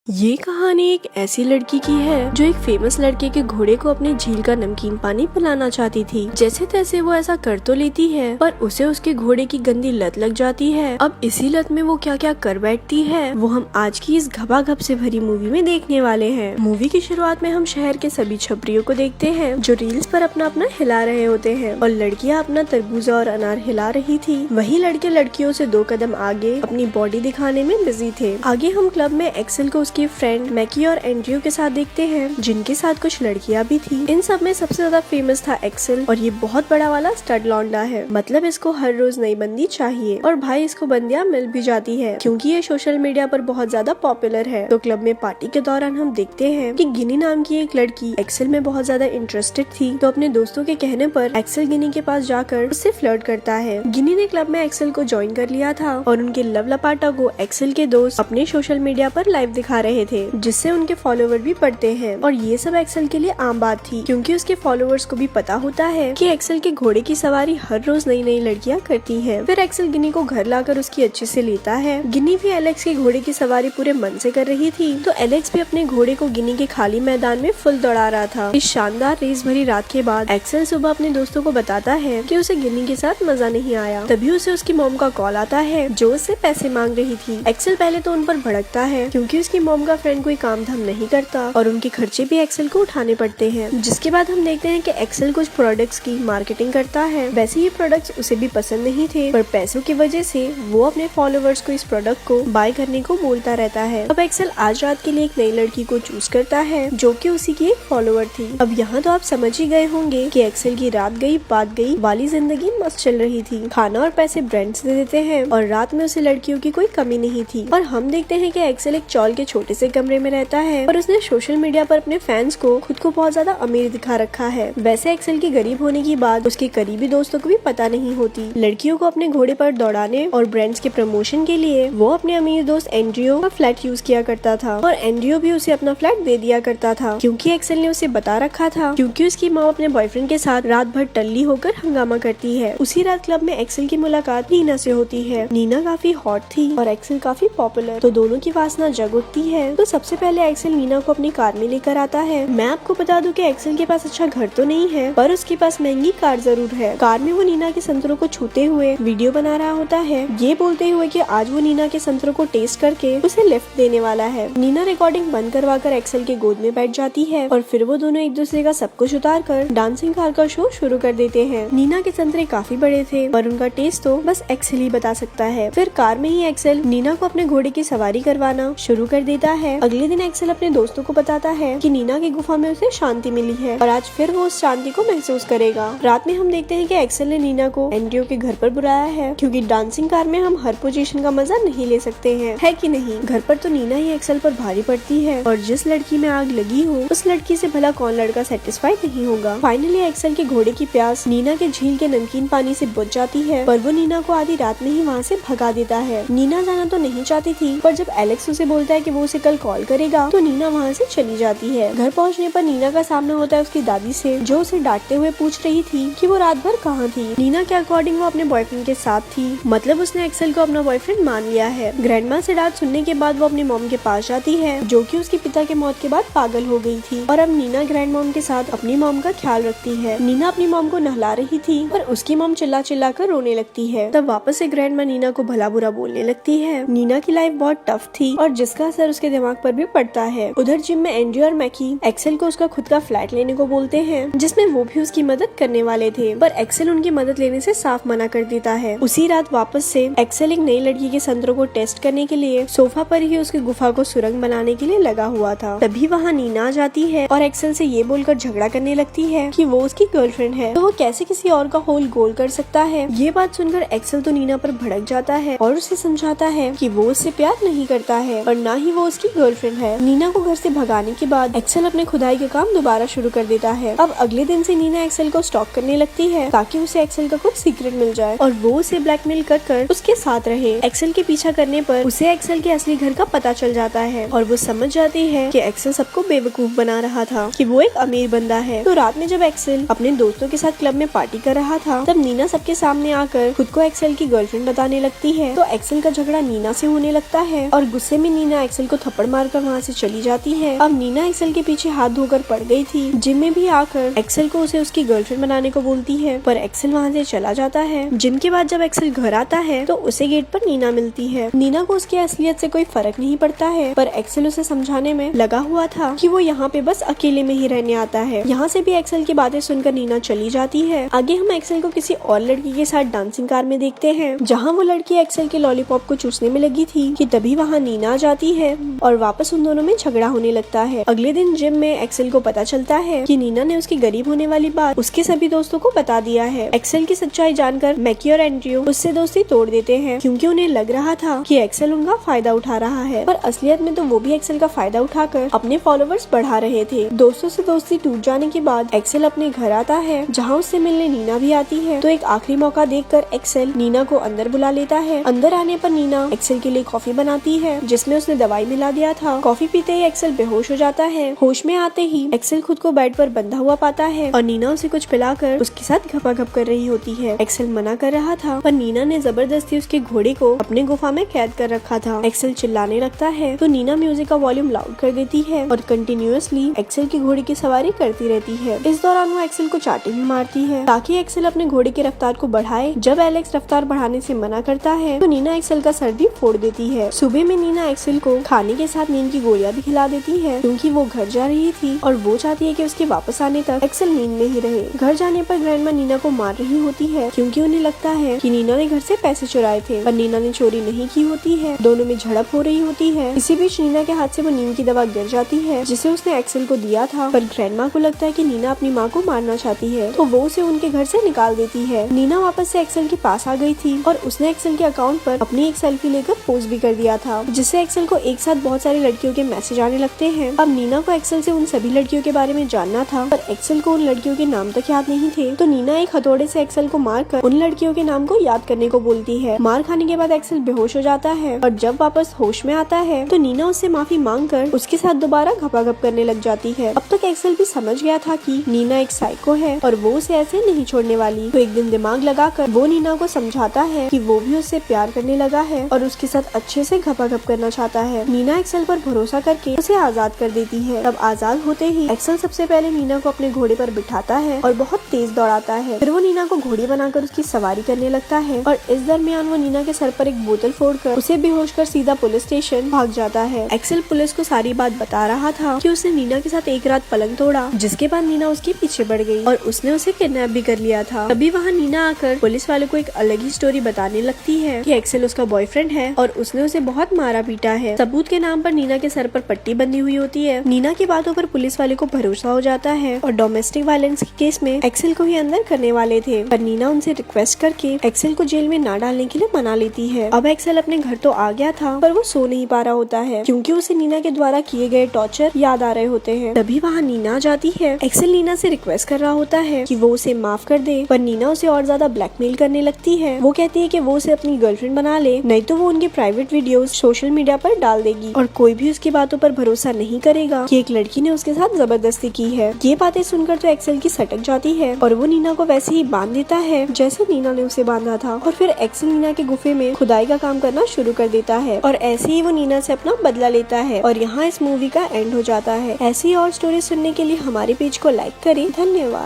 ये कहानी एक ऐसी लड़की की है जो एक फेमस लड़के के घोड़े को अपने झील का नमकीन पानी पिलाना चाहती थी। जैसे तैसे वो ऐसा कर तो लेती है, पर उसे उसके घोड़े की गंदी लत लग जाती है। अब इसी लत में वो क्या क्या कर बैठती है वो हम आज की इस घबाघब से भरी मूवी में देखने वाले हैं। मूवी की शुरुआत में हम शहर के सभी छपरियों को देखते हैं जो रील्स पर अपना अपना हिला रहे होते हैं और लड़कियां अपना तरबूजा और अनार हिला रही थी। वहीं लड़के लड़कियों से 2 कदम आगे अपनी बॉडी दिखाने में बिजी थे। आगे हम क्लब में एक्सेल को उसकी फ्रेंड मैकी और एंड्रयू के साथ देखते हैं, जिनके साथ कुछ लड़कियां भी थी। इन सब में सबसे ज्यादा फेमस था एक्सेल और ये बहुत बड़ा वाला स्टड लौंडा है। मतलब इसको हर रोज नई बंदी चाहिए और भाई इसको बंदियां मिल भी जाती है क्योंकि ये सोशल मीडिया पर बहुत ज्यादा पॉपुलर है। तो क्लब में पार्टी के दौरान हम देखते हैं कि गिनी नाम की एक लड़की एक्सेल में बहुत ज्यादा इंटरेस्टेड थी, तो अपने दोस्तों के कहने पर एक्सेल गिनी के पास जाकर उससे फ्लर्ट करता है। गिनी ने क्लब में एक्सेल को ज्वाइन कर लिया था और उनके लव लपाटा को एक्सेल के दोस्त अपने सोशल मीडिया पर लाइव दिखा रहे थे, जिससे उनके फॉलोवर भी बढ़ते हैं। और ये सब एक्सेल के लिए आम बात थी क्योंकि उसके फॉलोवर्स को भी पता होता है कि एक्सेल के घोड़े की सवारी हर रोज नई नई लड़कियां करती हैं। फिर एक्सेल गिनी को घर लाकर उसकी अच्छे से लेता है। गिनी भी एलेक्स के घोड़े की सवारी पूरे मन से कर रही थी, तो एलेक्स भी अपने घोड़े को गिनी के खाली मैदान में फुल दौड़ा रहा था। इस शानदार रेस भरी रात के बाद एक्सेल सुबह अपने दोस्तों को बताता है कि उसे गिनी के साथ मजा नहीं आया। तभी उसे उसकी मॉम का कॉल आता है जो उससे पैसे मांग रही थी। एक्सेल पहले तो उन पर भड़कता है क्योंकि उसकी मॉम का फ्रेंड कोई काम धाम नहीं करता और उनके खर्चे भी एक्सेल को उठाने पड़ते हैं। जिसके बाद हम देखते हैं कि एक्सेल कुछ प्रोडक्ट्स की मार्केटिंग करता है। वैसे ये प्रोडक्ट्स उसे भी पसंद नहीं थे, पर पैसों की वजह से वो अपने फॉलोवर्स को इस प्रोडक्ट को बाय करने को बोलता रहता है। अब एक्सेल आज रात के लिए एक नई लड़की को चूज करता है जो कि उसी की एक फॉलोवर थी। अब यहाँ तो आप समझ ही गए होंगे कि एक्सेल की रात गई बात गई वाली जिंदगी मस्त चल रही थी। खाना और पैसे ब्रांड्स दे देते हैं और रात में उसे लड़कियों की कोई कमी नहीं थी। और हम देखते हैं कि एक्सेल एक चौल के छोटे से कमरे में रहता है और उसने सोशल मीडिया पर अपने फैंस को खुद को बहुत ज्यादा अमीर दिखा रखा है। वैसे एक्सेल की गरीब होने की बात उसके करीबी दोस्तों को भी पता नहीं होती। लड़कियों को अपने घोड़े पर दौड़ाने और ब्रांड्स के प्रमोशन के लिए वो अपने अमीर दोस्त एंड्रयू का फ्लैट यूज किया करता था और एंड्रयू भी उसे अपना फ्लैट दे दिया करता था क्योंकि एक्सेल ने उसे बता रखा था क्योंकि उसकी माँ अपने बॉयफ्रेंड के साथ रात भर टल्ली होकर हंगामा करती है। उसी रात क्लब में एक्सेल की मुलाकात नीना से होती है। नीना काफी हॉट थी और एक्सेल काफी पॉपुलर, तो दोनों की वासना जग उठती है। तो सबसे पहले एक्सेल नीना को अपनी कार में लेकर आता है। मैं आपको बता दूं कि एक्सेल के पास अच्छा घर तो नहीं है, पर उसके पास महंगी कार जरूर है। कार में वो नीना के संतरों को छूते हुए वीडियो बना रहा होता है, ये बोलते हुए कि आज वो नीना के संतरों को टेस्ट करके उसे लिफ्ट देने वाला है। नीना रिकॉर्डिंग बंद करवाकर एक्सेल के गोद में बैठ जाती है और फिर वो दोनों एक दूसरे का सब कुछ उतार कर डांसिंग कार का शो शुरू कर देते हैं। नीना के संतरे काफी बड़े थे और उनका टेस्ट तो बस एक्सेल ही बता सकता है। फिर कार में ही एक्सेल नीना को अपने घोड़े की सवारी करवाना शुरू कर देता है। अगले दिन एक्सेल अपने दोस्तों को बताता है कि नीना की गुफा में उसे शांति मिली है और आज फिर वो उस शांति को महसूस करेगा। रात में हम देखते हैं कि एक्सेल ने नीना को एंड्रयू के घर पर बुलाया है क्योंकि डांसिंग कार में हम हर पोजीशन का मजा नहीं ले सकते हैं, है कि नहीं। घर पर तो नीना ही एक्सेल पर भारी पड़ती है और जिस लड़की में आग लगी हो उस लड़की से भला कौन लड़का सेटिस्फाई नहीं होगा। फाइनली एक्सेल के घोड़े की प्यास नीना के झील के नमकीन पानी से बुझ जाती है, पर वो नीना को आधी रात में ही वहाँ से भगा देता है। नीना जाना तो नहीं चाहती थी, पर जब एलेक्स उसे बोलता है कि वो उसे कल कॉल करेगा तो नीना वहाँ से चली जाती है। घर पहुँचने पर नीना का सामना होता है उसकी दादी से, जो उसे डांटते हुए पूछ रही थी कि वो रात भर कहाँ थी। नीना के अकॉर्डिंग वो अपने बॉयफ्रेंड के साथ थी, मतलब उसने एक्सेल को अपना बॉयफ्रेंड मान लिया है। ग्रैंडमा से डांट सुनने के बाद वो अपनी मॉम के पास जाती है जो कि उसके पिता के मौत के बाद पागल हो गई थी और अब नीना ग्रैंड मॉम के साथ अपनी मॉम का ख्याल रखती है। नीना अपनी मॉम को नहला रही थी पर उसकी मॉम चिल्ला चिल्ला कर रोने लगती है। तब वापस से ग्रैंडमा नीना को भला बुरा बोलने लगती है। नीना की लाइफ बहुत टफ थी और जिसका असर उसके दिमाग पर भी पड़ता है। उधर जिम में एंड्रयू और मैकी एक्सेल को उसका खुद का फ्लैट लेने को बोलते हैं जिसमें वो भी उसकी मदद करने वाले थे, पर एक्सेल उनकी मदद लेने से साफ मना कर देता है। उसी रात वापस से एक्सेल एक नई लड़की के संतरों को टेस्ट करने के लिए सोफा पर ही उसकी गुफा को सुरंग बनाने के लिए लगा हुआ था। तभी वहाँ नीना आ जाती है और एक्सेल से ये बोलकर झगड़ा करने लगती है कि वो उसकी गर्लफ्रेंड है, तो वो कैसे किसी और का होल गोल कर सकता है। ये बात सुनकर एक्सेल तो नीना पर भड़क जाता है और उसे समझाता है कि वो उससे प्यार नहीं करता है और ना ही वो उसकी गर्लफ्रेंड है। नीना को घर से भगाने के बाद एक्सेल अपने खुदाई का काम दोबारा शुरू कर देता है। अब अगले दिन से नीना एक्सेल को स्टॉक करने लगती है ताकि उसे एक्सेल का कुछ सीक्रेट मिल जाए और वो उसे ब्लैकमेल कर उसके साथ रहे। एक्सेल के पीछा करने पर उसे एक्सेल के असली घर का पता चल जाता है और वो समझ जाती है कि एक्सेल सबको बेवकूफ बना रहा था, कि वो एक अमीर बंदा है। तो रात में जब एक्सेल अपने दोस्तों के साथ क्लब में पार्टी कर रहा था तब नीना सबके सामने आकर खुद को एक्सेल की गर्लफ्रेंड बताने लगती है। तो एक्सेल का झगड़ा नीना से होने लगता है और गुस्से में नीना एक्सेल को को थप्पड़ मारकर वहाँ से चली जाती है। अब नीना एक्सेल के पीछे हाथ धोकर पड़ गई थी। जिम में भी आकर एक्सेल को उसे उसकी गर्लफ्रेंड बनाने को बोलती है, पर एक्सेल वहाँ से चला जाता है। जिम के बाद जब एक्सेल घर आता है तो उसे गेट पर नीना मिलती है। नीना को उसकी असलियत से कोई फर्क नहीं पड़ता है, पर एक्सेल उसे समझाने में लगा हुआ था कि वो यहाँ पे बस अकेले में ही रहने आता है। यहाँ से भी एक्सेल की बातें सुनकर नीना चली जाती है। आगे हम एक्सेल को किसी और लड़की के साथ डांसिंग कार में देखते हैं, जहाँ वो लड़की एक्सेल के लॉलीपॉप को चूसने में लगी थी कि तभी वहाँ नीना आ जाती है और वापस उन दोनों में झगड़ा होने लगता है। अगले दिन जिम में एक्सेल को पता चलता है कि नीना ने उसकी गरीब होने वाली बात उसके सभी दोस्तों को बता दिया है। एक्सेल की सच्चाई जानकर मैकी और एंड्रयू उससे दोस्ती तोड़ देते हैं, क्योंकि उन्हें लग रहा था कि एक्सेल उनका फायदा उठा रहा है, पर असलियत में तो वो भी एक्सेल का फायदा उठाकर अपने फॉलोवर्स बढ़ा रहे थे। दोस्तों से दोस्ती टूट जाने के बाद एक्सेल अपने घर आता है, जहाँ उससे मिलने नीना भी आती है। तो एक आखिरी मौका देखकर एक्सेल नीना को अंदर बुला लेता है। अंदर आने पर नीना एक्सेल के लिए कॉफी बनाती है, जिसमें उसने दवाई मिला दिया था। कॉफी पीते ही एक्सेल बेहोश हो जाता है। होश में आते ही एक्सेल खुद को बेड पर बंधा हुआ पाता है और नीना उसे कुछ पिलाकर उसके साथ घपाघप कर रही होती है। एक्सेल मना कर रहा था, पर नीना ने जबरदस्ती उसके घोड़े को अपने गुफा में कैद कर रखा था। एक्सेल चिल्लाने लगता है तो नीना म्यूजिक का वॉल्यूम लाउड कर देती है और कंटिन्यूअसली एक्सेल की घोड़े की सवारी करती रहती है। इस दौरान वो एक्सेल को चाटी भी मारती है ताकि एक्सेल अपने घोड़े की रफ्तार को बढ़ाए। जब एलेक्स रफ्तार बढ़ाने से मना करता है तो नीना एक्सेल का सर भी फोड़ देती है। सुबह में नीना एक्सेल को खाने के साथ नींद की गोलियां भी खिला देती है, क्योंकि वो घर जा रही थी और वो चाहती है कि उसके वापस आने तक एक्सेल नींद में ही रहे। घर जाने पर ग्रैंडमा नीना को मार रही होती है, क्योंकि उन्हें लगता है कि नीना ने घर से पैसे चुराए थे, पर नीना ने चोरी नहीं की होती है। दोनों में झड़प हो रही होती है। इसी बीच नीना के हाथ से वो नींद की दवा गिर जाती है, जिसे उसने एक्सेल को दिया था, पर ग्रैंडमा को लगता है कि नीना अपनी माँ को मारना चाहती है, तो वो उसे उनके घर से निकाल देती है। नीना वापस से एक्सेल के पास आ गई थी और उसने एक्सेल के अकाउंट पर अपनी एक सेल्फी लेकर पोस्ट भी कर दिया था, जिससे एक्सेल को एक साथ बहुत सारी लड़कियों के मैसेज आने लगते हैं। अब नीना को एक्सेल से उन सभी लड़कियों के बारे में जानना था, पर एक्सेल को उन लड़कियों के नाम तक याद नहीं थे। तो नीना एक हथौड़े से एक्सेल को मारकर उन लड़कियों के नाम को याद करने को बोलती है। मार खाने के बाद एक्सेल बेहोश हो जाता है और जब वापस होश में आता है तो नीना उससे माफी मांगकर उसके साथ दोबारा घपाघप करने लग जाती है। अब तक एक्सेल भी समझ गया था कि नीना एक साइको है और वो उसे ऐसे नहीं छोड़ने वाली। तो एक दिन दिमाग लगाकर वो नीना को समझाता है कि वो भी उससे प्यार करने लगा है और उसके साथ अच्छे से घपाघप करना चाहता है। नीना एक्सेल पर भरोसा करके उसे आजाद कर देती है। तब आजाद होते ही एक्सेल सबसे पहले नीना को अपने घोड़े पर बिठाता है और बहुत तेज दौड़ाता है। फिर वो नीना को घोड़ी बनाकर उसकी सवारी करने लगता है और इस दरमियान वो नीना के सर पर एक बोतल फोड़कर उसे बेहोश कर सीधा पुलिस स्टेशन भाग जाता है। एक्सेल पुलिस को सारी बात बता रहा था कि उसने नीना के साथ एक रात पलंग तोड़ा, जिसके बाद नीना उसके पीछे बढ़ गई और उसने उसे किडनैप भी कर लिया था। तभी वहाँ नीना आकर पुलिस वालों को एक अलग ही स्टोरी बताने लगती है कि एक्सेल उसका बॉयफ्रेंड है और उसने उसे बहुत मारा पीटा है। सबूत के नाम पर नीना के सर पर पट्टी बंधी हुई होती है। नीना की बातों पर पुलिस वाले को भरोसा हो जाता है और डोमेस्टिक वायलेंस के केस में एक्सेल को ही अंदर करने वाले थे, पर नीना उनसे रिक्वेस्ट करके एक्सेल को जेल में ना डालने के लिए मना लेती है। अब एक्सेल अपने घर तो आ गया था, पर वो सो नहीं पा रहा होता है, क्योंकि उसे नीना के द्वारा किए गए टॉर्चर याद आ रहे होते हैं। तभी वहाँ नीना आ जाती है। एक्सेल नीना से रिक्वेस्ट कर रहा होता है कि वो उसे माफ कर दे, पर नीना उसे और ज्यादा ब्लैकमेल करने लगती है। वो कहती है कि वो उसे अपनी गर्लफ्रेंड बना ले, नहीं तो वो उनके प्राइवेट वीडियोस सोशल मीडिया पर डाल देगी और कोई भी उसकी बातों पर भरोसा नहीं करेगा कि एक लड़की ने उसके साथ जबरदस्ती की है। ये बातें सुनकर तो एक्सेल की सटक जाती है और वो नीना को वैसे ही बांध देता है जैसे नीना ने उसे बांधा था, और फिर एक्सेल नीना के गुफे में खुदाई का काम करना शुरू कर देता है और ऐसे ही वो नीना से अपना बदला लेता है और यहाँ इस मूवी का एंड हो जाता है। ऐसी और स्टोरी सुनने के लिए हमारे पेज को लाइक करें। धन्यवाद।